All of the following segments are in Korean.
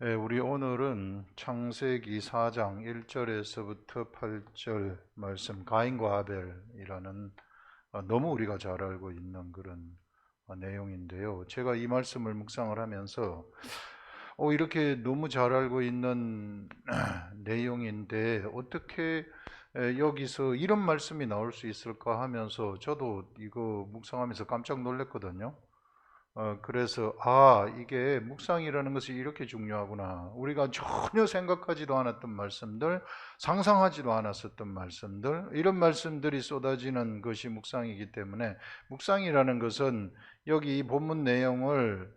우리 오늘은 창세기 4장 1절에서부터 8절 말씀 가인과 아벨이라는 너무 우리가 잘 알고 있는 그런 내용인데요. 제가 이 말씀을 묵상을 하면서 이렇게 너무 잘 알고 있는 내용인데 어떻게 여기서 이런 말씀이 나올 수 있을까 하면서 저도 이거 묵상하면서 깜짝 놀랐거든요. 그래서 이게 묵상이라는 것이 이렇게 중요하구나. 우리가 전혀 생각하지도 않았던 말씀들, 상상하지도 않았었던 말씀들, 이런 말씀들이 쏟아지는 것이 묵상이기 때문에 묵상이라는 것은 여기 이 본문 내용을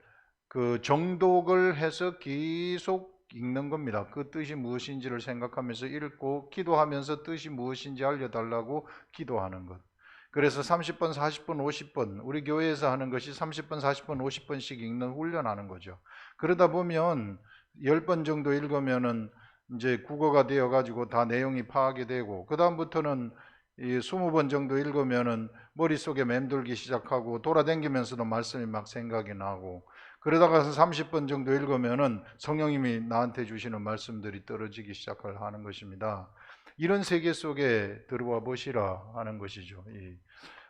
그 정독을 해서 계속 읽는 겁니다. 그 뜻이 무엇인지를 생각하면서 읽고 기도하면서 뜻이 무엇인지 알려달라고 기도하는 것. 그래서 30번, 40번, 50번 우리 교회에서 하는 것이 30번, 40번, 50번씩 읽는 훈련하는 거죠. 그러다 보면 10번 정도 읽으면은 이제 국어가 되어 가지고 다 내용이 파악이 되고 그다음부터는 이 20번 정도 읽으면은 머릿속에 맴돌기 시작하고 돌아다니면서도 말씀이 막 생각이 나고 그러다가 30번 정도 읽으면은 성령님이 나한테 주시는 말씀들이 떨어지기 시작을 하는 것입니다. 이런 세계 속에 들어와 보시라 하는 것이죠.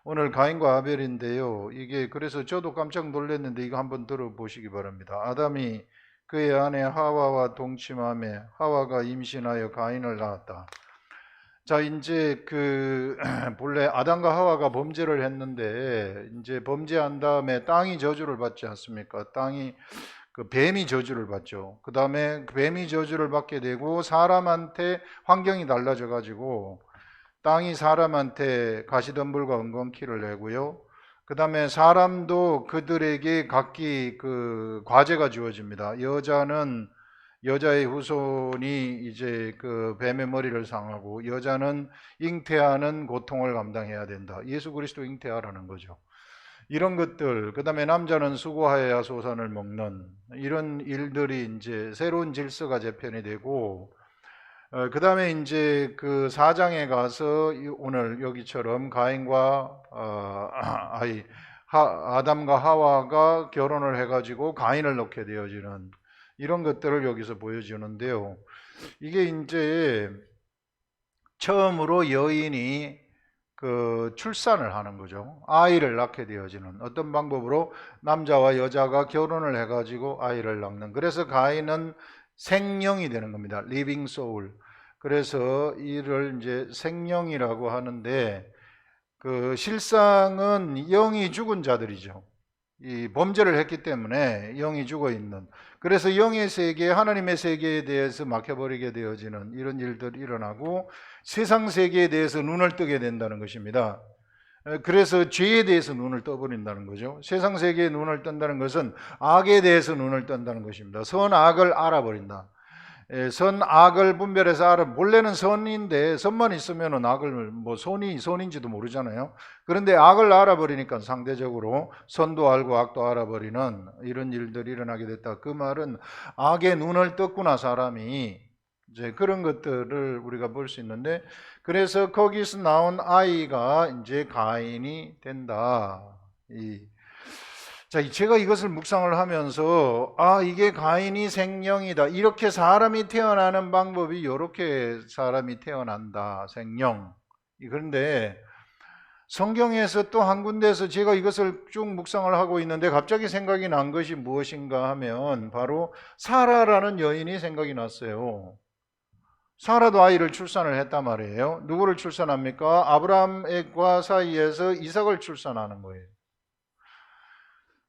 오늘 가인과 아벨인데요. 이게 그래서 저도 깜짝 놀랐는데 이거 한번 들어보시기 바랍니다. 아담이 그의 아내 하와와 동침하며 하와가 임신하여 가인을 낳았다. 자, 이제 본래 아담과 하와가 범죄를 했는데 이제 범죄한 다음에 땅이 저주를 받지 않습니까? 땅이 뱀이 저주를 받죠. 그 다음에 뱀이 저주를 받게 되고 사람한테 환경이 달라져 가지고 땅이 사람한테 가시덤불과 은건키를 내고요. 그 다음에 사람도 그들에게 각기 과제가 주어집니다. 여자는 여자의 후손이 이제 뱀의 머리를 상하고 여자는 잉태하는 고통을 감당해야 된다. 예수 그리스도 잉태하라는 거죠. 이런 것들, 그 다음에 남자는 수고하여야 소산을 먹는 이런 일들이 이제 새로운 질서가 재편이 되고, 그 다음에 이제 그 4장에 가서 오늘 여기처럼 가인과 아담과 하와가 결혼을 해가지고 가인을 낳게 되어지는 이런 것들을 여기서 보여주는데요. 이게 이제 처음으로 여인이 출산을 하는 거죠. 아이를 낳게 되어지는 어떤 방법으로 남자와 여자가 결혼을 해가지고 아이를 낳는. 그래서 가인은 생령이 되는 겁니다. living soul. 그래서 이를 이제 생령이라고 하는데 실상은 영이 죽은 자들이죠. 이 범죄를 했기 때문에 영이 죽어 있는. 그래서 영의 세계, 하나님의 세계에 대해서 막혀버리게 되어지는 이런 일들이 일어나고 세상 세계에 대해서 눈을 뜨게 된다는 것입니다. 그래서 죄에 대해서 눈을 떠버린다는 거죠. 세상 세계에 눈을 뜬다는 것은 악에 대해서 눈을 뜬다는 것입니다. 선악을 알아버린다. 선악을 분별해서 본래는 선인데 선만 있으면 악을 선인지도 모르잖아요. 그런데 악을 알아버리니까 상대적으로 선도 알고 악도 알아버리는 이런 일들이 일어나게 됐다. 그 말은 악의 눈을 떴구나 사람이. 이제 그런 것들을 우리가 볼 수 있는데 그래서 거기서 나온 아이가 이제 가인이 된다. 자, 제가 이것을 묵상을 하면서 이게 가인이 생령이다. 이렇게 사람이 태어나는 방법이 이렇게 사람이 태어난다. 생령. 그런데 성경에서 또 한 군데에서 제가 이것을 쭉 묵상을 하고 있는데 갑자기 생각이 난 것이 무엇인가 하면 바로 사라라는 여인이 생각이 났어요. 사라도 아이를 출산을 했단 말이에요. 누구를 출산합니까? 아브라함과 사이에서 이삭을 출산하는 거예요.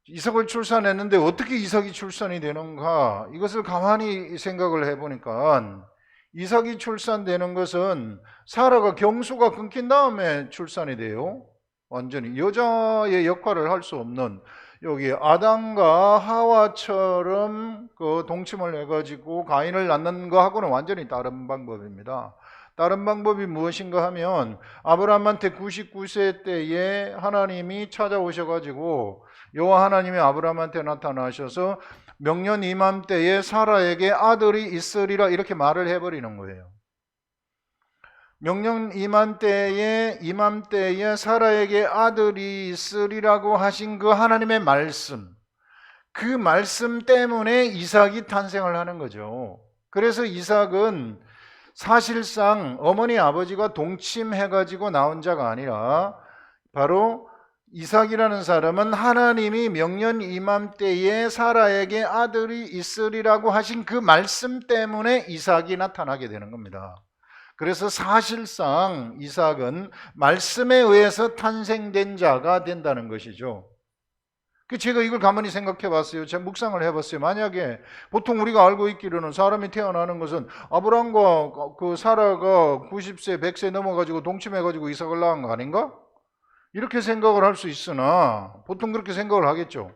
이삭을 출산했는데 어떻게 이삭이 출산이 되는가? 이것을 가만히 생각을 해보니까 이삭이 출산되는 것은 사라가 경수가 끊긴 다음에 출산이 돼요. 완전히 여자의 역할을 할 수 없는 여기 아담과 하와처럼 동침을 해가지고 가인을 낳는 거하고는 완전히 다른 방법입니다. 다른 방법이 무엇인가 하면 아브라함한테 99세 때에 하나님이 찾아오셔가지고 여호와 하나님이 아브라함한테 나타나셔서 명년 이맘때에 사라에게 아들이 있으리라 이렇게 말을 해버리는 거예요. 명년 이맘때에 사라에게 아들이 있으리라고 하신 그 하나님의 말씀, 그 말씀 때문에 이삭이 탄생을 하는 거죠. 그래서 이삭은 사실상 어머니 아버지가 동침해가지고 나온 자가 아니라 바로 이삭이라는 사람은 하나님이 명년 이맘때에 사라에게 아들이 있으리라고 하신 그 말씀 때문에 이삭이 나타나게 되는 겁니다. 그래서 사실상 이삭은 말씀에 의해서 탄생된 자가 된다는 것이죠. 제가 이걸 가만히 생각해 봤어요. 제가 묵상을 해봤어요. 만약에 보통 우리가 알고 있기로는 사람이 태어나는 것은 아브람과 그 사라가 90세, 100세 넘어가지고 동침해가지고 이삭을 낳은 거 아닌가? 이렇게 생각을 할 수 있으나 보통 그렇게 생각을 하겠죠.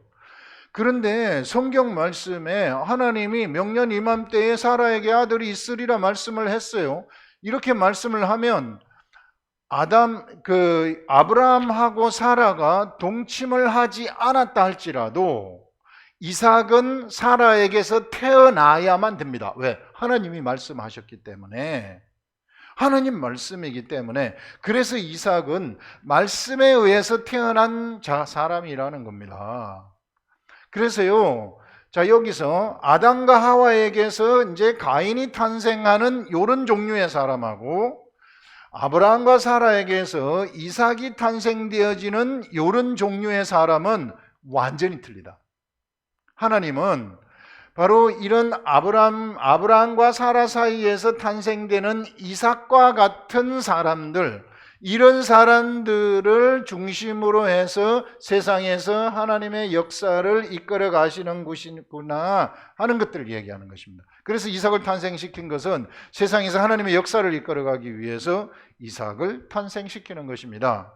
그런데 성경 말씀에 하나님이 명년 이맘때에 사라에게 아들이 있으리라 말씀을 했어요. 이렇게 말씀을 하면 아브라함하고 사라가 동침을 하지 않았다 할지라도 이삭은 사라에게서 태어나야만 됩니다. 왜? 하나님이 말씀하셨기 때문에. 하나님 말씀이기 때문에. 그래서 이삭은 말씀에 의해서 태어난 사람이라는 겁니다. 그래서요, 자, 여기서 아담과 하와에게서 이제 가인이 탄생하는 이런 종류의 사람하고 아브라함과 사라에게서 이삭이 탄생되어지는 이런 종류의 사람은 완전히 틀리다. 하나님은 바로 이런 아브라함과 사라 사이에서 탄생되는 이삭과 같은 사람들, 이런 사람들을 중심으로 해서 세상에서 하나님의 역사를 이끌어 가시는 곳이구나 하는 것들을 얘기하는 것입니다. 그래서 이삭을 탄생시킨 것은 세상에서 하나님의 역사를 이끌어 가기 위해서 이삭을 탄생시키는 것입니다.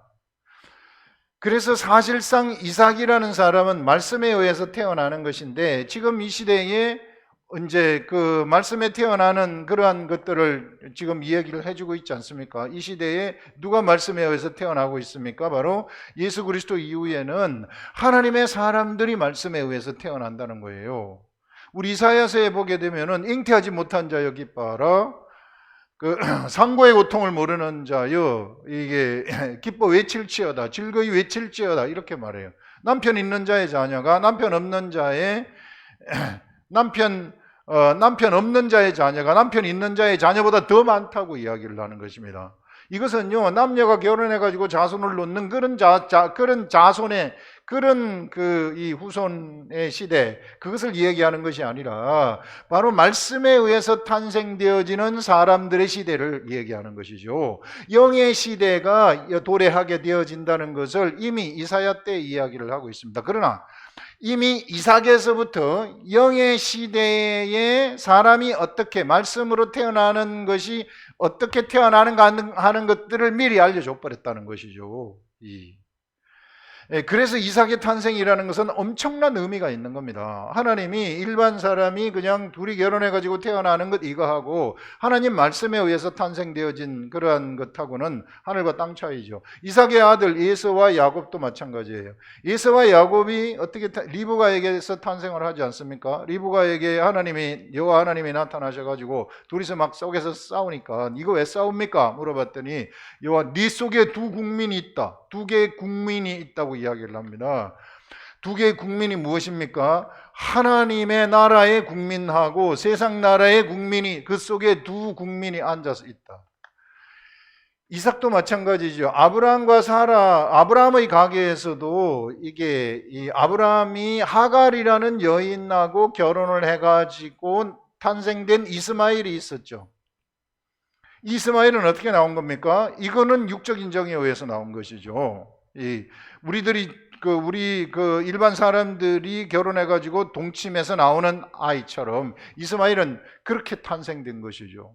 그래서 사실상 이삭이라는 사람은 말씀에 의해서 태어나는 것인데, 지금 이 시대에 이제 그 말씀에 태어나는 그러한 것들을 지금 이야기를 해주고 있지 않습니까? 이 시대에 누가 말씀에 의해서 태어나고 있습니까? 바로 예수 그리스도 이후에는 하나님의 사람들이 말씀에 의해서 태어난다는 거예요. 우리 이사야서에 보게 되면은 잉태하지 못한 자여 기뻐하라, 그 상고의 고통을 모르는 자여 이게 기뻐 외칠지어다, 즐거이 외칠지어다, 이렇게 말해요. 남편 있는 자의 자녀가 남편 없는 자의 남편 없는 자의 자녀가 남편 있는 자의 자녀보다 더 많다고 이야기를 하는 것입니다. 이것은요, 남녀가 결혼해가지고 자손을 놓는 그런 자손의 그런 이 후손의 시대, 그것을 얘기하는 것이 아니라 바로 말씀에 의해서 탄생되어지는 사람들의 시대를 얘기하는 것이죠. 영의 시대가 도래하게 되어진다는 것을 이미 이사야 때 이야기를 하고 있습니다. 그러나 이미 이삭에서부터 영의 시대에 사람이 어떻게 말씀으로 태어나는 것이 어떻게 태어나는가 하는 것들을 미리 알려줘 버렸다는 것이죠. 그래서 이삭의 탄생이라는 것은 엄청난 의미가 있는 겁니다. 하나님이 일반 사람이 그냥 둘이 결혼해가지고 태어나는 것 이거하고 하나님 말씀에 의해서 탄생되어진 그러한 것하고는 하늘과 땅 차이죠. 이삭의 아들 에서와 야곱도 마찬가지예요. 에서와 야곱이 어떻게 리브가에게서 탄생을 하지 않습니까? 리브가에게 여호와 하나님이 나타나셔가지고 둘이서 막 속에서 싸우니까 이거 왜 싸웁니까? 물어봤더니 여호와 네 속에 두 국민이 있다. 두 개의 국민이 있다고 이야기를 합니다. 두 개의 국민이 무엇입니까? 하나님의 나라의 국민하고 세상 나라의 국민이, 그 속에 두 국민이 앉아서 있다. 이삭도 마찬가지죠. 아브라함의 가계에서도 이게 이 아브라함이 하갈이라는 여인하고 결혼을 해가지고 탄생된 이스마엘이 있었죠. 이스마엘은 어떻게 나온 겁니까? 이거는 육적 인정에 의해서 나온 것이죠. 우리 일반 사람들이 결혼해가지고 동침해서 나오는 아이처럼 이스마엘은 그렇게 탄생된 것이죠.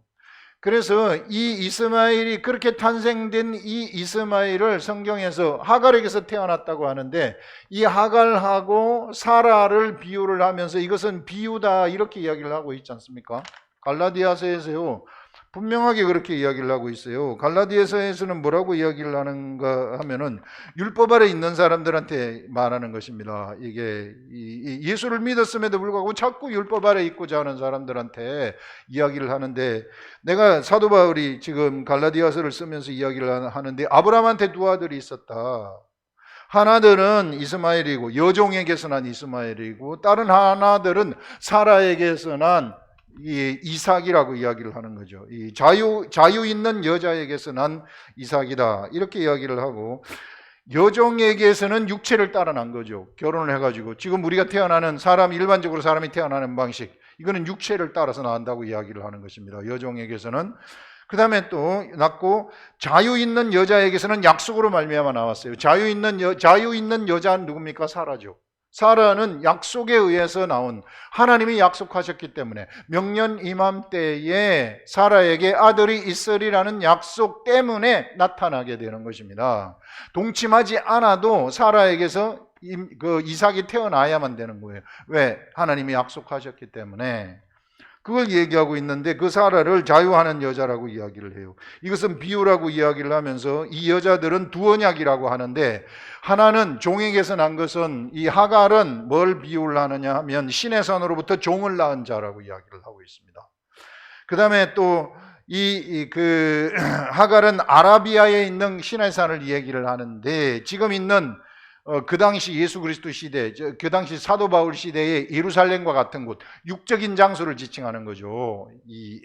그래서 이 이스마엘이 그렇게 탄생된 이 이스마엘을 성경에서 하갈에게서 태어났다고 하는데, 이 하갈하고 사라를 비유를 하면서 이것은 비유다 이렇게 이야기를 하고 있지 않습니까? 갈라디아서에서요 분명하게 그렇게 이야기를 하고 있어요. 갈라디아서에서는 뭐라고 이야기를 하는가 하면은 율법 아래 있는 사람들한테 말하는 것입니다. 이게 예수를 믿었음에도 불구하고 자꾸 율법 아래 있고자 하는 사람들한테 이야기를 하는데, 내가 사도 바울이 지금 갈라디아서를 쓰면서 이야기를 하는데 아브라함한테 두 아들이 있었다. 하나들은 이스마엘이고 여종에게서 난 이스마엘이고 다른 하나들은 사라에게서 난 이삭이라고 이야기를 하는 거죠. 이 자유 있는 여자에게서 난 이삭이다 이렇게 이야기를 하고, 여종에게서는 육체를 따라 난 거죠. 결혼을 해가지고 지금 우리가 태어나는 사람, 일반적으로 사람이 태어나는 방식, 이거는 육체를 따라서 나온다고 이야기를 하는 것입니다. 여종에게서는. 그 다음에 또 낳고, 자유 있는 여자에게서는 약속으로 말미암아 나왔어요. 자유 있는 여자는 누굽니까? 사라죠. 사라는 약속에 의해서 나온, 하나님이 약속하셨기 때문에 명년 이맘때에 사라에게 아들이 있으리라는 약속 때문에 나타나게 되는 것입니다. 동침하지 않아도 사라에게서 그 이삭이 태어나야만 되는 거예요. 왜? 하나님이 약속하셨기 때문에. 그걸 얘기하고 있는데, 그 사라를 자유하는 여자라고 이야기를 해요. 이것은 비유라고 이야기를 하면서 이 여자들은 두 언약이라고 하는데, 하나는 종에게서 난 것은, 이 하갈은 뭘 비유를 하느냐 하면 신의 손으로부터 종을 낳은 자라고 이야기를 하고 있습니다. 그 다음에 또 하갈은 아라비아에 있는 신의 산을 얘기를 하는데, 지금 있는 그 당시 예수 그리스도 시대, 그 당시 사도 바울 시대의 예루살렘과 같은 곳, 육적인 장소를 지칭하는 거죠. 이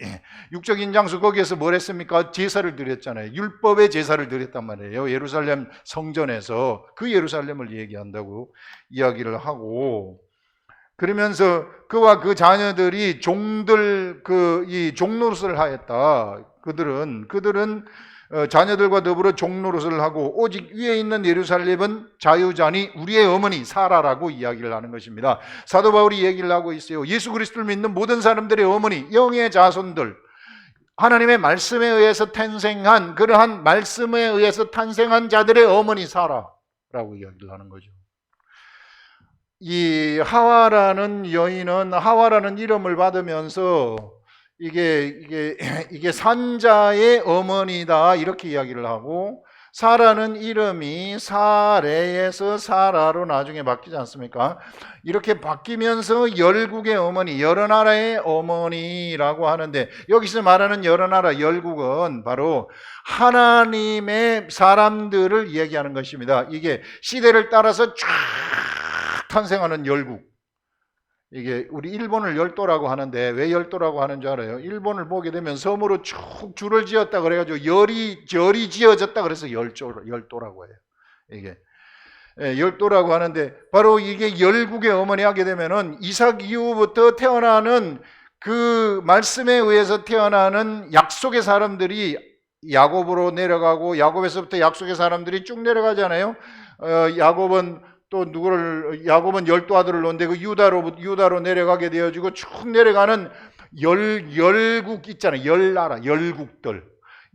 육적인 장소, 거기에서 뭘 했습니까? 제사를 드렸잖아요. 율법의 제사를 드렸단 말이에요. 예루살렘 성전에서. 그 예루살렘을 얘기한다고 이야기를 하고, 그러면서 그와 그 자녀들이 이 종노릇을 하였다. 그들은 자녀들과 더불어 종노릇을 하고, 오직 위에 있는 예루살렘은 자유자니 우리의 어머니 사라라고 이야기를 하는 것입니다. 사도 바울이 얘기를 하고 있어요. 예수 그리스도를 믿는 모든 사람들의 어머니, 영의 자손들, 하나님의 말씀에 의해서 탄생한, 그러한 말씀에 의해서 탄생한 자들의 어머니 사라라고 이야기를 하는 거죠. 이 하와라는 여인은 하와라는 이름을 받으면서 이게 산자의 어머니다 이렇게 이야기를 하고, 사라는 이름이 사레에서 사라로 나중에 바뀌지 않습니까? 이렇게 바뀌면서 열국의 어머니, 여러 나라의 어머니라고 하는데, 여기서 말하는 여러 나라, 열국은 바로 하나님의 사람들을 얘기하는 것입니다. 이게 시대를 따라서 쫙 탄생하는 열국. 이게 우리 일본을 열도라고 하는데, 왜 열도라고 하는 줄 알아요? 일본을 보게 되면 섬으로 쭉 줄을 지었다 그래가지고 절이 지어졌다 그래서 열도라고 해요. 이게 열도라고 하는데, 바로 이게 열국의 어머니 하게 되면은 이삭 이후부터 태어나는 그 말씀에 의해서 태어나는 약속의 사람들이 야곱으로 내려가고, 야곱에서부터 약속의 사람들이 쭉 내려가잖아요. 야곱은 12 아들을 놓는데 그 유다로 내려가게 되어지고 쭉 내려가는 열국 있잖아요. 열나라, 열국들.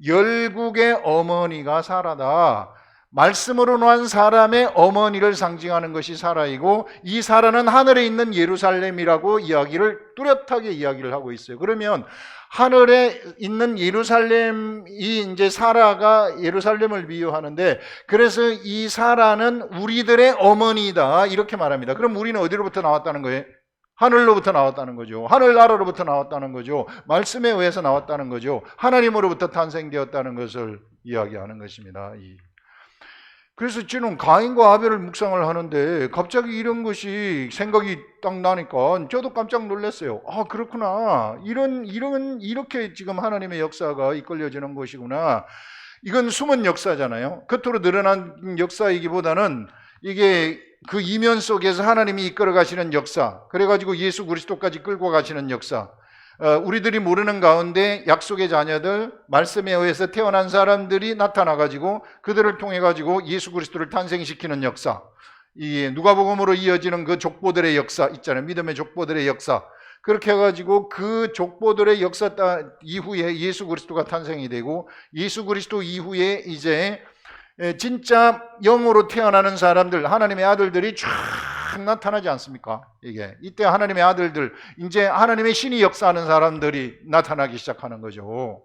열국의 어머니가 사라다. 말씀으로 낳은 사람의 어머니를 상징하는 것이 사라이고, 이 사라는 하늘에 있는 예루살렘이라고 뚜렷하게 이야기를 하고 있어요. 그러면 하늘에 있는 예루살렘이, 이제 사라가 예루살렘을 비유하는데, 그래서 이 사라는 우리들의 어머니다 이렇게 말합니다. 그럼 우리는 어디로부터 나왔다는 거예요? 하늘로부터 나왔다는 거죠. 하늘나라로부터 나왔다는 거죠. 말씀에 의해서 나왔다는 거죠. 하나님으로부터 탄생되었다는 것을 이야기하는 것입니다. 그래서 저는 가인과 아벨을 묵상을 하는데 갑자기 이런 것이 생각이 딱 나니까 저도 깜짝 놀랐어요. 아, 그렇구나. 이렇게 지금 하나님의 역사가 이끌려지는 것이구나. 이건 숨은 역사잖아요. 겉으로 드러난 역사이기보다는 이게 그 이면 속에서 하나님이 이끌어 가시는 역사, 그래가지고 예수 그리스도까지 끌고 가시는 역사, 우리들이 모르는 가운데 약속의 자녀들, 말씀에 의해서 태어난 사람들이 나타나가지고 그들을 통해가지고 예수 그리스도를 탄생시키는 역사, 이 누가복음으로 이어지는 그 족보들의 역사 있잖아요. 믿음의 족보들의 역사. 그렇게 해가지고 그 족보들의 역사 이후에 예수 그리스도가 탄생이 되고, 예수 그리스도 이후에 이제 진짜 영으로 태어나는 사람들, 하나님의 아들들이 쫙 나타나지 않습니까? 이때 하나님의 아들들, 이제 하나님의 신이 역사하는 사람들이 나타나기 시작하는 거죠.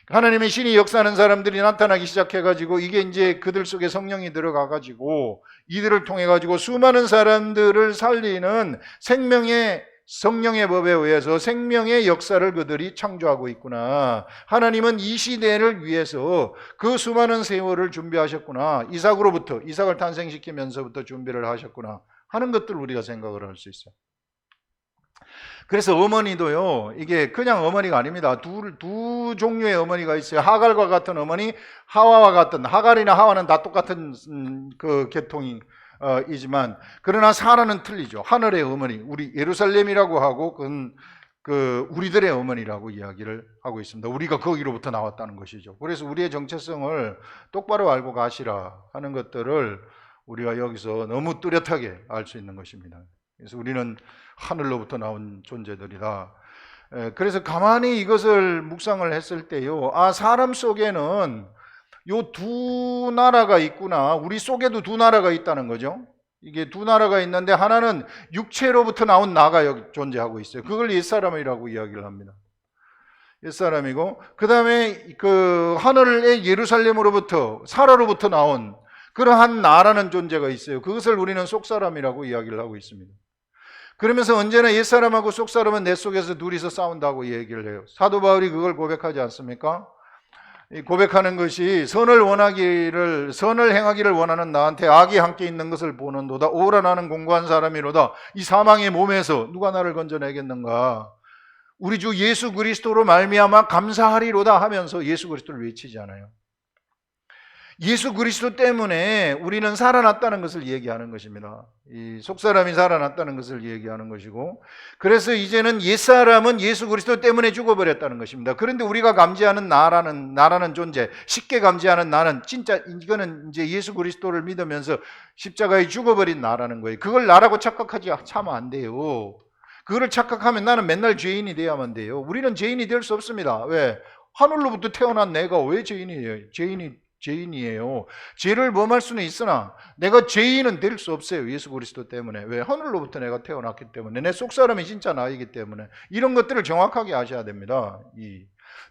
하나님의 신이 역사하는 사람들이 나타나기 시작해가지고, 이게 이제 그들 속에 성령이 들어가가지고 이들을 통해가지고 수많은 사람들을 살리는 생명의 성령의 법에 의해서 생명의 역사를 그들이 창조하고 있구나. 하나님은 이 시대를 위해서 그 수많은 세월을 준비하셨구나. 이삭을 탄생시키면서부터 준비를 하셨구나 하는 것들을 우리가 생각을 할 수 있어요. 그래서 어머니도요, 이게 그냥 어머니가 아닙니다. 두 종류의 어머니가 있어요. 하갈과 같은 어머니, 하와와 같은, 하갈이나 하와는 다 똑같은 그 계통이 이지만, 그러나 사라는 틀리죠. 하늘의 어머니, 우리 예루살렘이라고 하고 그 우리들의 어머니라고 이야기를 하고 있습니다. 우리가 거기로부터 나왔다는 것이죠. 그래서 우리의 정체성을 똑바로 알고 가시라 하는 것들을 우리가 여기서 너무 뚜렷하게 알 수 있는 것입니다. 그래서 우리는 하늘로부터 나온 존재들이다. 그래서 가만히 이것을 묵상을 했을 때요, 사람 속에는 요 두 나라가 있구나. 우리 속에도 두 나라가 있다는 거죠. 이게 두 나라가 있는데 하나는 육체로부터 나온 나가 여기 존재하고 있어요. 그걸 옛사람이라고 이야기를 합니다. 옛사람이고, 그 다음에 그 하늘의 예루살렘으로부터, 사라로부터 나온 그러한 나라는 존재가 있어요. 그것을 우리는 속사람이라고 이야기를 하고 있습니다. 그러면서 언제나 옛사람하고 속사람은 내 속에서 둘이서 싸운다고 얘기를 해요. 사도 바울이 그걸 고백하지 않습니까? 고백하는 것이 선을 행하기를 원하는 나한테 악이 함께 있는 것을 보는도다. 오라 나는 공고한 사람이로다. 이 사망의 몸에서 누가 나를 건져내겠는가? 우리 주 예수 그리스도로 말미암아 감사하리로다 하면서 예수 그리스도를 외치지 않아요. 예수 그리스도 때문에 우리는 살아났다는 것을 얘기하는 것입니다. 이 속사람이 살아났다는 것을 얘기하는 것이고, 그래서 이제는 옛사람은 예수 그리스도 때문에 죽어버렸다는 것입니다. 그런데 우리가 감지하는 나라는 존재, 쉽게 감지하는 나는 진짜 이거는 이제 예수 그리스도를 믿으면서 십자가에 죽어버린 나라는 거예요. 그걸 나라고 착각하지 차면 안 돼요. 그거를 착각하면 나는 맨날 죄인이 돼야만 돼요. 우리는 죄인이 될 수 없습니다. 왜? 하늘로부터 태어난 내가 왜 죄인이에요? 죄인이에요. 죄를 범할 수는 있으나 내가 죄인은 될 수 없어요. 예수 그리스도 때문에. 왜? 하늘로부터 내가 태어났기 때문에. 내 속사람이 진짜 나이기 때문에. 이런 것들을 정확하게 아셔야 됩니다.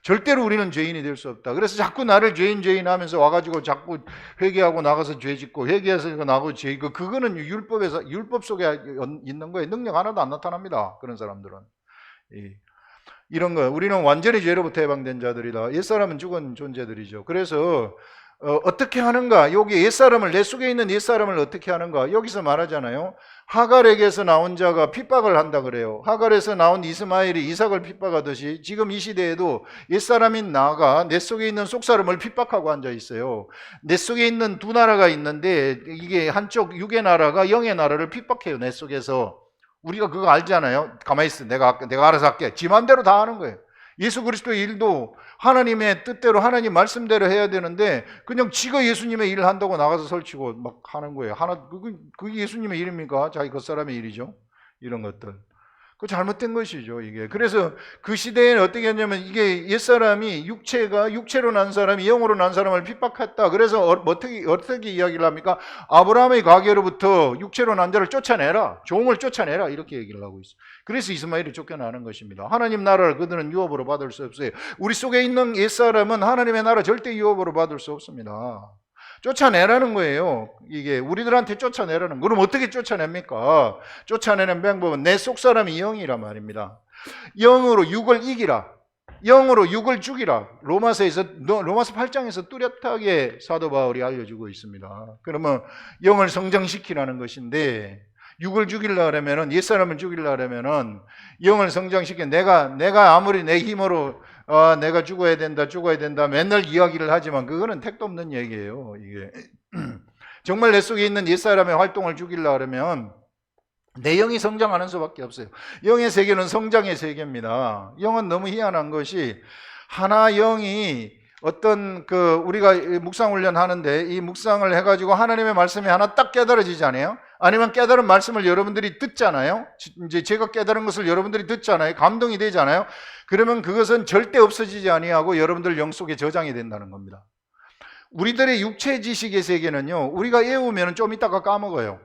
절대로 우리는 죄인이 될 수 없다. 그래서 자꾸 나를 죄인 하면서 와가지고 자꾸 회개하고 나가서 죄 짓고, 회개해서 나가고 죄 짓고, 그거는 율법 속에 있는 거에 능력 하나도 안 나타납니다. 그런 사람들은. 이런 거, 우리는 완전히 죄로부터 해방된 자들이다. 옛사람은 죽은 존재들이죠. 그래서 어떻게 하는가? 여기 옛사람을, 내 속에 있는 옛사람을 어떻게 하는가? 여기서 말하잖아요. 하갈에게서 나온 자가 핍박을 한다 그래요. 하갈에서 나온 이스마엘이 이삭을 핍박하듯이 지금 이 시대에도 옛사람인 나가 내 속에 있는 속사람을 핍박하고 앉아 있어요. 내 속에 있는 두 나라가 있는데 이게 한쪽 육의 나라가 영의 나라를 핍박해요. 내 속에서. 우리가 그거 알잖아요. 가만히 있어. 내가 알아서 할게. 지 맘대로 다 하는 거예요. 예수 그리스도의 일도 하나님의 뜻대로 하나님 말씀대로 해야 되는데 그냥 지가 예수님의 일을 한다고 나가서 설치고 막 하는 거예요. 그게 예수님의 일입니까? 자기 겉사람의 일이죠. 이런 것들. 그 잘못된 것이죠, 이게. 그래서 그 시대에는 어떻게 했냐면 이게 옛사람이 육체로 난 사람이 영으로 난 사람을 핍박했다. 그래서 어떻게 이야기를 합니까? 아브라함의 가계로부터 육체로 난 자를 쫓아내라. 종을 쫓아내라. 이렇게 얘기를 하고 있어요. 그래서 이스마엘이 쫓겨나는 것입니다. 하나님 나라를 그들은 유업으로 받을 수 없어요. 우리 속에 있는 옛사람은 하나님의 나라 절대 유업으로 받을 수 없습니다. 쫓아내라는 거예요. 이게 우리들한테 쫓아내라는. 그럼 어떻게 쫓아냅니까? 쫓아내는 방법은 내 속사람이 영이란 말입니다. 영으로 육을 이기라. 영으로 육을 죽이라. 로마서 8장에서 뚜렷하게 사도 바울이 알려주고 있습니다. 그러면 영을 성장시키라는 것인데, 육을 죽이려 하려면은, 옛사람을 죽이려 하려면은 영을 성장시켜 내가 아무리 내 힘으로 내가 죽어야 된다 맨날 이야기를 하지만 그거는 택도 없는 얘기예요. 이게 정말 내 속에 있는 옛사람의 활동을 죽이려 하려면 내 영이 성장하는 수밖에 없어요. 영의 세계는 성장의 세계입니다. 영은 너무 희한한 것이 하나 영이 어떤 우리가 묵상 훈련 하는데 이 묵상을 해가지고 하나님의 말씀이 하나 딱 깨달아지지 않아요? 아니면 깨달은 말씀을 여러분들이 듣잖아요. 이제 제가 깨달은 것을 여러분들이 듣잖아요. 감동이 되잖아요. 그러면 그것은 절대 없어지지 아니하고 여러분들 영 속에 저장이 된다는 겁니다. 우리들의 육체 지식의 세계는요, 우리가 외우면 좀 있다가 까먹어요.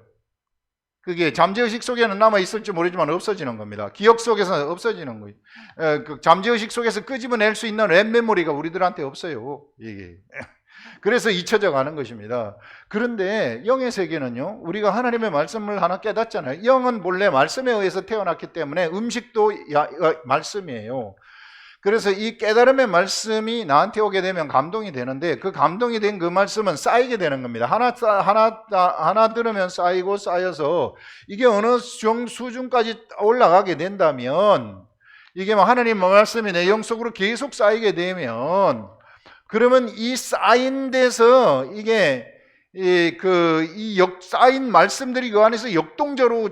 그게 잠재의식 속에는 남아있을지 모르지만 없어지는 겁니다. 기억 속에서 없어지는 거예요. 그 잠재의식 속에서 끄집어낼 수 있는 랩 메모리가 우리들한테 없어요. 이게. 그래서 잊혀져 가는 것입니다. 그런데 영의 세계는요, 우리가 하나님의 말씀을 하나 깨닫잖아요. 영은 본래 말씀에 의해서 태어났기 때문에 음식도 말씀이에요. 그래서 이 깨달음의 말씀이 나한테 오게 되면 감동이 되는데, 그 감동이 된 그 말씀은 쌓이게 되는 겁니다. 하나 들으면 쌓이고 쌓여서 이게 어느 수준까지 올라가게 된다면, 이게 뭐 하나님 말씀이 내 영 속으로 계속 쌓이게 되면, 그러면 이 쌓인 데서 이게 쌓인 말씀들이 그 안에서 역동적으로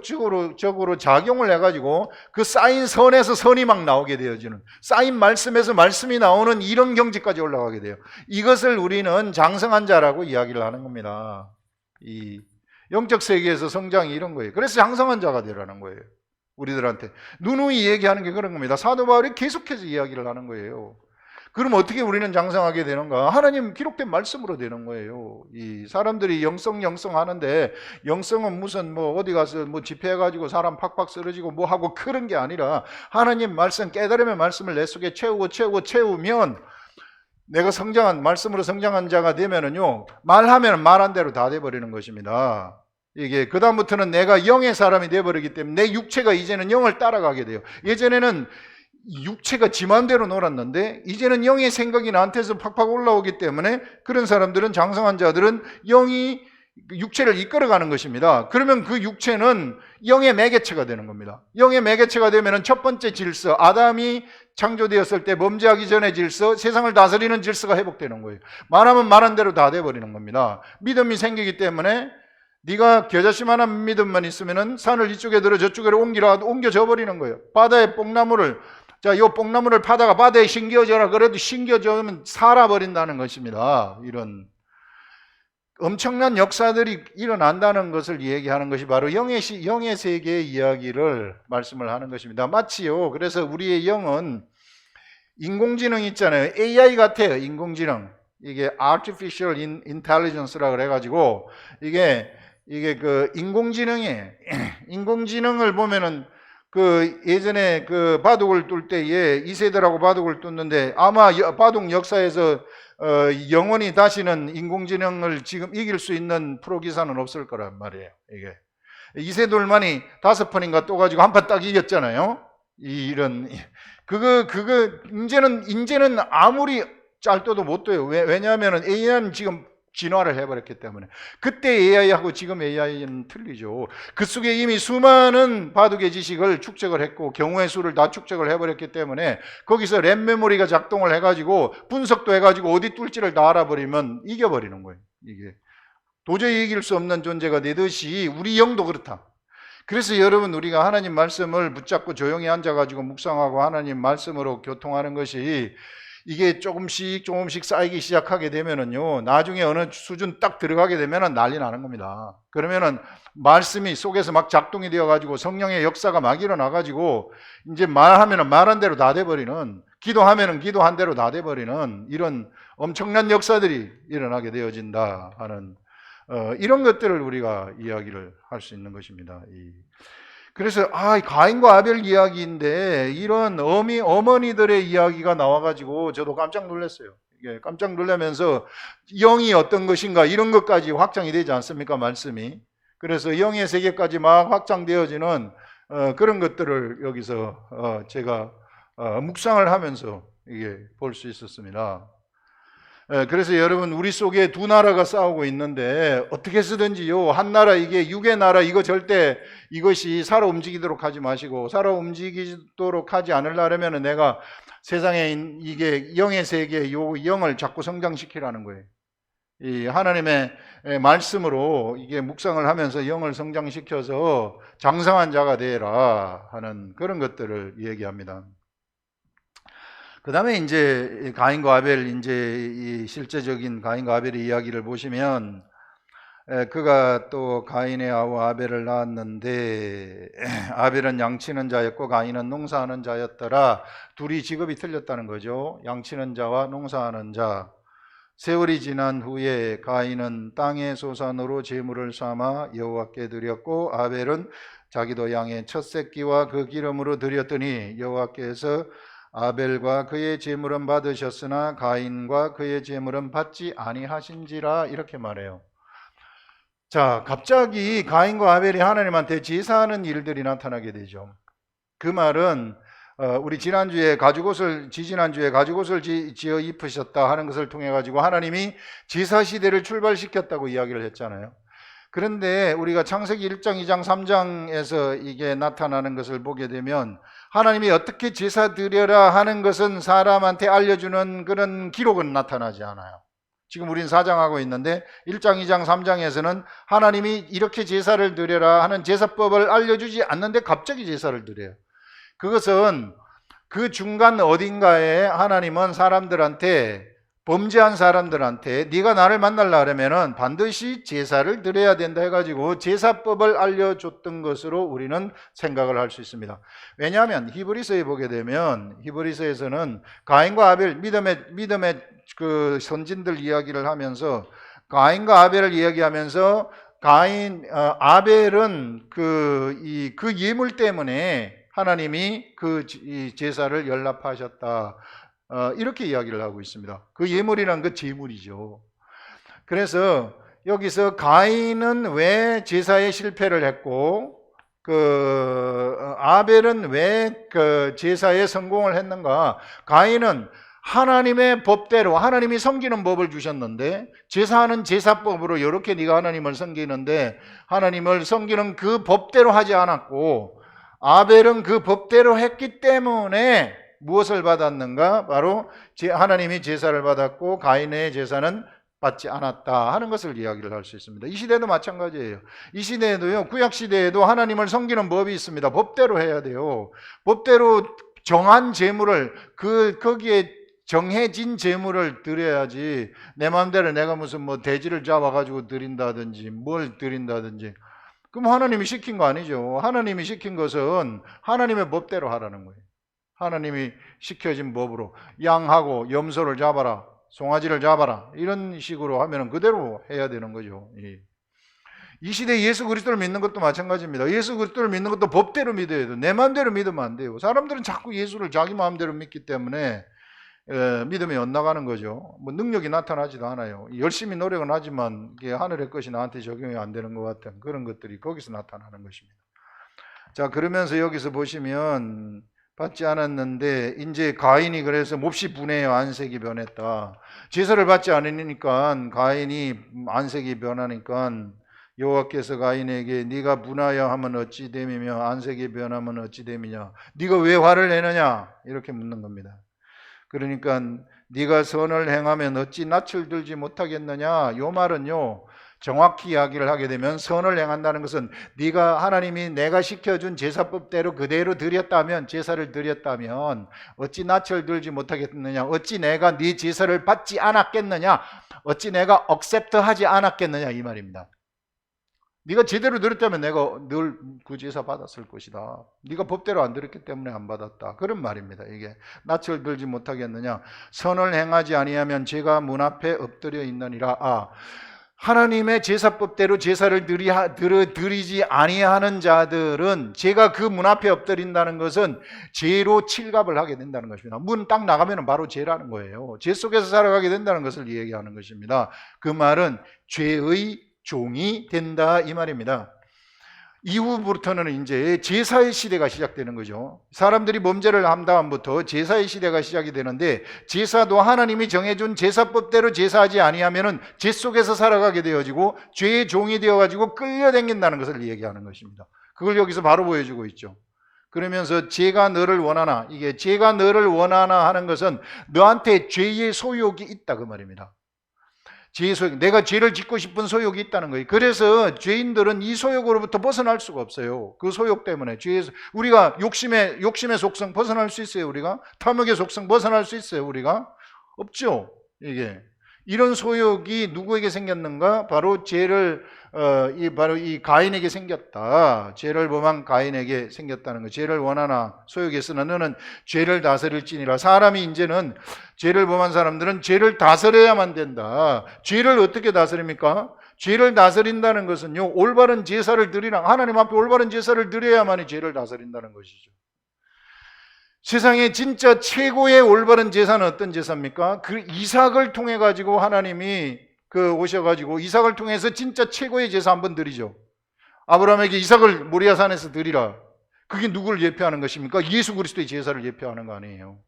작용을 해가지고 그 쌓인 선에서 선이 막 나오게 되어지는, 쌓인 말씀에서 말씀이 나오는 이런 경지까지 올라가게 돼요. 이것을 우리는 장성한 자라고 이야기를 하는 겁니다. 이 영적 세계에서 성장이 이런 거예요. 그래서 장성한 자가 되라는 거예요. 우리들한테 누누이 얘기하는 게 그런 겁니다. 사도 바울이 계속해서 이야기를 하는 거예요. 그럼 어떻게 우리는 장성하게 되는가? 하나님 기록된 말씀으로 되는 거예요. 이 사람들이 영성 하는데, 영성은 무슨 뭐 어디 가서 뭐 집회해가지고 사람 팍팍 쓰러지고 뭐 하고 그런 게 아니라, 하나님 말씀, 깨달음의 말씀을 내 속에 채우면 내가 말씀으로 성장한 자가 되면은요, 말하면 말한 대로 다 돼버리는 것입니다. 이게 그다음부터는 내가 영의 사람이 돼버리기 때문에 내 육체가 이제는 영을 따라가게 돼요. 예전에는 육체가 지 마음대로 놀았는데, 이제는 영의 생각이 나한테서 팍팍 올라오기 때문에, 그런 사람들은, 장성한 자들은 영이 육체를 이끌어가는 것입니다. 그러면 그 육체는 영의 매개체가 되는 겁니다. 영의 매개체가 되면 첫 번째 질서, 아담이 창조되었을 때 범죄하기 전의 질서, 세상을 다스리는 질서가 회복되는 거예요. 말하면 말한 대로 다 돼버리는 겁니다. 믿음이 생기기 때문에 네가 겨자씨만한 믿음만 있으면은 산을 이쪽에 들어 저쪽으로 옮겨져 버리는 거예요. 바다의 뽕나무를, 자, 요 뽕나무를 파다가 바다에 신겨져라 그래도 신겨져면 살아버린다는 것입니다. 이런 엄청난 역사들이 일어난다는 것을 얘기하는 것이 바로 영의 세계의 이야기를 말씀을 하는 것입니다. 마치요, 그래서 우리의 영은 인공지능 있잖아요. AI 같아요. 인공지능. 이게 Artificial Intelligence라고 그래가지고 이게 그 인공지능을 보면은, 그 예전에 그 바둑을 뚫 때에 2세들하고 바둑을 뚫는데, 아마 바둑 역사에서 영원히 다시는 인공지능을 지금 이길 수 있는 프로기사는 없을 거란 말이에요. 이게 2세돌만이 5판인가 또 가지고 한 판 딱 이겼잖아요. 이제는 아무리 짤도도 못 둬요. 왜냐하면 AI는 지금 진화를 해버렸기 때문에. 그때 AI하고 지금 AI는 틀리죠. 그 속에 이미 수많은 바둑의 지식을 축적을 했고 경우의 수를 다 축적을 해버렸기 때문에, 거기서 램 메모리가 작동을 해가지고 분석도 해가지고 어디 뚫지를 다 알아버리면 이겨버리는 거예요. 이게 도저히 이길 수 없는 존재가 되듯이 우리 영도 그렇다. 그래서 여러분, 우리가 하나님 말씀을 붙잡고 조용히 앉아가지고 묵상하고 하나님 말씀으로 교통하는 것이, 이게 조금씩 쌓이기 시작하게 되면은요, 나중에 어느 수준 딱 들어가게 되면은 난리 나는 겁니다. 그러면은 말씀이 속에서 막 작동이 되어가지고 성령의 역사가 막 일어나가지고, 이제 말하면은 말한 대로 다 돼버리는, 기도하면은 기도한 대로 다 돼버리는 이런 엄청난 역사들이 일어나게 되어진다 하는 이런 것들을 우리가 이야기를 할 수 있는 것입니다. 그래서 가인과 아벨 이야기인데, 이런 어머니들의 이야기가 나와가지고 저도 깜짝 놀랐어요. 이게 깜짝 놀라면서 영이 어떤 것인가 이런 것까지 확장이 되지 않습니까, 말씀이. 그래서 영의 세계까지 막 확장되어지는 그런 것들을 여기서 제가 묵상을 하면서 이게 볼 수 있었습니다. 그래서 여러분, 우리 속에 두 나라가 싸우고 있는데, 어떻게 해서든지요, 한 나라, 이게 육의 나라, 이거 절대 이것이 살아 움직이도록 하지 마시고, 살아 움직이도록 하지 않으려면 내가 세상에 이게 영의 세계, 요 영을 자꾸 성장시키라는 거예요. 이 하나님의 말씀으로 이게 묵상을 하면서 영을 성장시켜서 장성한 자가 되라 하는 그런 것들을 얘기합니다. 그 다음에 이제 가인과 아벨, 이제 이 실제적인 가인과 아벨의 이야기를 보시면, 그가 또 가인의 아우 아벨을 낳았는데, 아벨은 양치는 자였고 가인은 농사하는 자였더라. 둘이 직업이 틀렸다는 거죠. 양치는 자와 농사하는 자. 세월이 지난 후에 가인은 땅의 소산으로 제물을 삼아 여호와께 드렸고, 아벨은 자기도 양의 첫 새끼와 그 기름으로 드렸더니 여호와께서 아벨과 그의 제물은 받으셨으나 가인과 그의 제물은 받지 아니하신지라 이렇게 말해요. 자, 갑자기 가인과 아벨이 하나님한테 제사하는 일들이 나타나게 되죠. 그 말은 우리 지난주에 지지난주에 가죽옷을 지어 입으셨다 하는 것을 통해 가지고 하나님이 제사 시대를 출발시켰다고 이야기를 했잖아요. 그런데 우리가 창세기 1장, 2장, 3장에서 이게 나타나는 것을 보게 되면 하나님이 어떻게 제사 드려라 하는 것은 사람한테 알려주는 그런 기록은 나타나지 않아요. 지금 우린 4장하고 있는데 1장, 2장, 3장에서는 하나님이 이렇게 제사를 드려라 하는 제사법을 알려주지 않는데 갑자기 제사를 드려요. 그것은 그 중간 어딘가에 하나님은 사람들한테, 범죄한 사람들한테 네가 나를 만나려 하려면 반드시 제사를 드려야 된다 해가지고 제사법을 알려줬던 것으로 우리는 생각을 할 수 있습니다. 왜냐하면 히브리서에 보게 되면 히브리서에서는 가인과 아벨, 믿음의 그 선진들 이야기를 하면서 가인과 아벨을 이야기하면서 아벨은 그 예물 때문에 하나님이 그 제사를 연락하셨다. 이렇게 이야기를 하고 있습니다. 그 예물이란 그 제물이죠. 그래서 여기서 가인은 왜 제사에 실패를 했고 아벨은 왜 그 제사에 성공을 했는가? 가인은 하나님의 법대로 하나님이 섬기는 법을 주셨는데 제사하는 제사법으로 이렇게 네가 하나님을 섬기는데 하나님을 섬기는 그 법대로 하지 않았고 아벨은 그 법대로 했기 때문에 무엇을 받았는가? 바로 하나님이 제사를 받았고 가인의 제사는 받지 않았다 하는 것을 이야기를 할 수 있습니다. 이 시대도 마찬가지예요. 이 시대에도요, 구약 시대에도 하나님을 섬기는 법이 있습니다. 법대로 해야 돼요. 법대로 정한 제물을 거기에 정해진 제물을 드려야지 내 마음대로 내가 무슨 뭐 돼지를 잡아가지고 드린다든지 뭘 드린다든지 그럼 하나님이 시킨 거 아니죠. 하나님이 시킨 것은 하나님의 법대로 하라는 거예요. 하나님이 시켜진 법으로 양하고 염소를 잡아라, 송아지를 잡아라 이런 식으로 하면 그대로 해야 되는 거죠. 이 시대에 예수 그리스도를 믿는 것도 마찬가지입니다. 예수 그리스도를 믿는 것도 법대로 믿어야 돼요. 내 마음대로 믿으면 안 돼요. 사람들은 자꾸 예수를 자기 마음대로 믿기 때문에 믿음이 엇나가는 거죠. 뭐 능력이 나타나지도 않아요. 열심히 노력은 하지만 이게 하늘의 것이 나한테 적용이 안 되는 것 같은 그런 것들이 거기서 나타나는 것입니다. 자, 그러면서 여기서 보시면 받지 않았는데 이제 가인이 그래서 몹시 분해요. 안색이 변했다. 제사를 받지 않으니까 가인이 안색이 변하니까 여호와께서 가인에게 네가 분하여 하면 어찌 됨이며 안색이 변하면 어찌 됨이냐, 네가 왜 화를 내느냐 이렇게 묻는 겁니다. 그러니까 네가 선을 행하면 어찌 낯을 들지 못하겠느냐. 요 말은요, 정확히 이야기를 하게 되면 선을 행한다는 것은 네가 하나님이 내가 시켜준 제사법대로 그대로 드렸다면, 제사를 드렸다면 어찌 낯을 들지 못하겠느냐, 어찌 내가 네 제사를 받지 않았겠느냐, 어찌 내가 억셉트하지 않았겠느냐 이 말입니다. 네가 제대로 드렸다면 내가 늘 그 제사 받았을 것이다. 네가 법대로 안 드렸기 때문에 안 받았다. 그런 말입니다. 이게 낯을 들지 못하겠느냐. 선을 행하지 아니하면 제가 문 앞에 엎드려 있느니라. 하나님의 제사법대로 제사를 드리지 아니하는 자들은 제가 그 문 앞에 엎드린다는 것은 죄로 칠갑을 하게 된다는 것입니다. 문 딱 나가면 바로 죄라는 거예요. 죄 속에서 살아가게 된다는 것을 얘기하는 것입니다. 그 말은 죄의 종이 된다 이 말입니다. 이후부터는 이제 제사의 시대가 시작되는 거죠. 사람들이 범죄를 한 다음부터 제사의 시대가 시작이 되는데 제사도 하나님이 정해준 제사법대로 제사하지 아니하면은 죄 속에서 살아가게 되어지고 죄의 종이 되어가지고 끌려다닌다는 것을 얘기하는 것입니다. 그걸 여기서 바로 보여주고 있죠. 그러면서 죄가 너를 원하나, 이게 죄가 너를 원하나 하는 것은 너한테 죄의 소욕이 있다 그 말입니다. 죄의 소욕, 내가 죄를 짓고 싶은 소욕이 있다는 거예요. 그래서 죄인들은 이 소욕으로부터 벗어날 수가 없어요. 그 소욕 때문에 우리가 욕심의 속성 벗어날 수 있어요. 우리가 탐욕의 속성 벗어날 수 있어요. 우리가 없죠. 이게 이런 소욕이 누구에게 생겼는가? 바로 바로 이 가인에게 생겼다. 죄를 범한 가인에게 생겼다는 거. 죄를 원하나 소욕이 있으나 너는 죄를 다스릴지니라. 사람이 이제는 죄를 범한 사람들은 죄를 다스려야만 된다. 죄를 어떻게 다스립니까? 죄를 다스린다는 것은요, 올바른 제사를 드리라. 하나님 앞에 올바른 제사를 드려야만이 죄를 다스린다는 것이죠. 세상에 진짜 최고의 올바른 제사는 어떤 제사입니까? 그 이삭을 통해 가지고 하나님이 오셔가지고 이삭을 통해서 진짜 최고의 제사 한번 드리죠. 아브라함에게 이삭을 모리아산에서 드리라. 그게 누구를 예표하는 것입니까? 예수 그리스도의 제사를 예표하는 거 아니에요.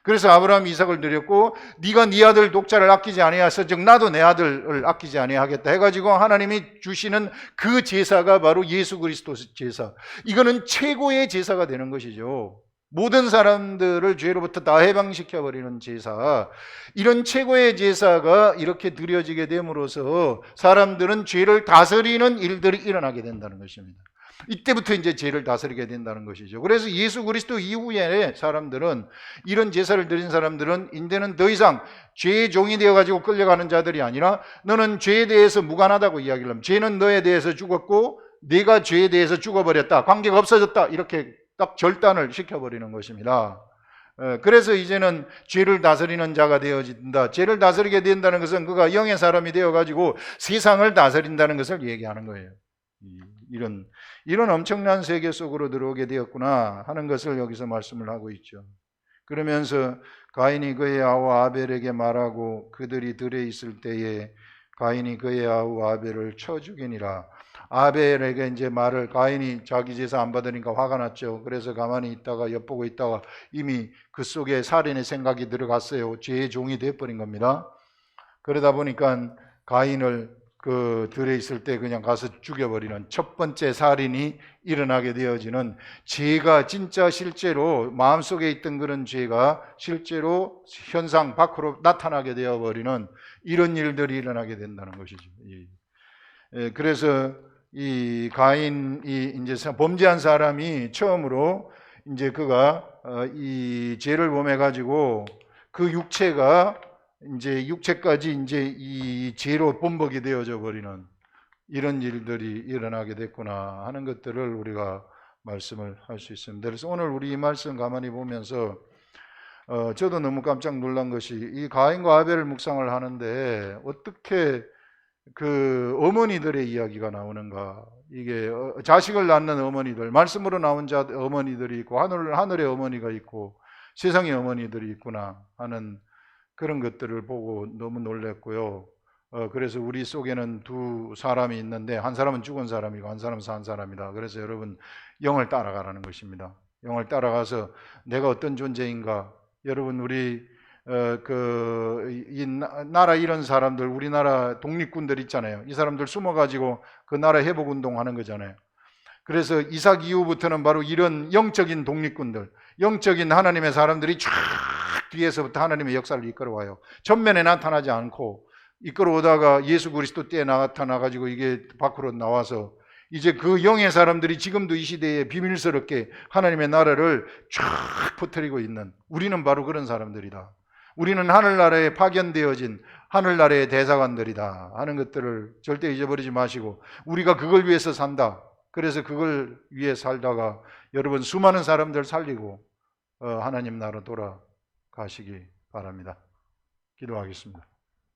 그래서 아브라함이 이삭을 드렸고, 네가 네 아들 독자를 아끼지 아니하서 즉 나도 내 아들을 아끼지 아니하겠다 해가지고 하나님이 주시는 그 제사가 바로 예수 그리스도 제사. 이거는 최고의 제사가 되는 것이죠. 모든 사람들을 죄로부터 다 해방시켜버리는 제사, 이런 최고의 제사가 이렇게 드려지게 됨으로써 사람들은 죄를 다스리는 일들이 일어나게 된다는 것입니다. 이때부터 이제 죄를 다스리게 된다는 것이죠. 그래서 예수 그리스도 이후에 사람들은, 이런 제사를 드린 사람들은 이제는 더 이상 죄의 종이 되어가지고 끌려가는 자들이 아니라, 너는 죄에 대해서 무관하다고 이야기를 하면, 죄는 너에 대해서 죽었고 네가 죄에 대해서 죽어버렸다, 관계가 없어졌다, 이렇게 딱 절단을 시켜버리는 것입니다. 그래서 이제는 죄를 다스리는 자가 되어진다. 죄를 다스리게 된다는 것은 그가 영의 사람이 되어가지고 세상을 다스린다는 것을 얘기하는 거예요. 이런 엄청난 세계 속으로 들어오게 되었구나 하는 것을 여기서 말씀을 하고 있죠. 그러면서 가인이 그의 아우 아벨에게 말하고 그들이 들에 있을 때에 가인이 그의 아우 아벨을 쳐 죽이니라. 아벨에게 이제 말을, 가인이 자기 제사 안 받으니까 화가 났죠. 그래서 가만히 있다가 엿보고 있다가 이미 그 속에 살인의 생각이 들어갔어요. 죄의 종이 되어버린 겁니다. 그러다 보니까 가인을 들에 있을 때 그냥 가서 죽여버리는 첫 번째 살인이 일어나게 되어지는, 죄가 진짜 실제로 마음속에 있던 그런 죄가 실제로 현상 밖으로 나타나게 되어버리는 이런 일들이 일어나게 된다는 것이죠. 그래서 이 가인이 이제 범죄한 사람이 처음으로 이제 그가 이 죄를 범해 가지고 그 육체까지 이제 이 죄로 범벅이 되어져 버리는 이런 일들이 일어나게 됐구나 하는 것들을 우리가 말씀을 할 수 있습니다. 그래서 오늘 우리 이 말씀 가만히 보면서 저도 너무 깜짝 놀란 것이, 이 가인과 아벨을 묵상을 하는데 어떻게 그 어머니들의 이야기가 나오는가. 이게 자식을 낳는 어머니들, 말씀으로 나온 어머니들이 있고 하늘의 어머니가 있고 세상의 어머니들이 있구나 하는 그런 것들을 보고 너무 놀랐고요. 그래서 우리 속에는 두 사람이 있는데, 한 사람은 죽은 사람이고 한 사람은 산 사람이다. 그래서 여러분, 영을 따라가라는 것입니다. 영을 따라가서 내가 어떤 존재인가. 여러분, 우리 이 나라 이런 사람들, 우리나라 독립군들 있잖아요. 이 사람들 숨어가지고 그 나라 회복 운동하는 거잖아요. 그래서 이삭 이후부터는 바로 이런 영적인 독립군들, 영적인 하나님의 사람들이 쫙 뒤에서부터 하나님의 역사를 이끌어와요. 전면에 나타나지 않고 이끌어오다가 예수 그리스도 때에 나타나가지고 이게 밖으로 나와서 이제 그 영의 사람들이 지금도 이 시대에 비밀스럽게 하나님의 나라를 쫙 퍼뜨리고 있는, 우리는 바로 그런 사람들이다. 우리는 하늘나라에 파견되어진 하늘나라의 대사관들이다 하는 것들을 절대 잊어버리지 마시고, 우리가 그걸 위해서 산다. 그래서 그걸 위해 살다가 여러분 수많은 사람들 살리고 하나님 나라 돌아가시기 바랍니다. 기도하겠습니다.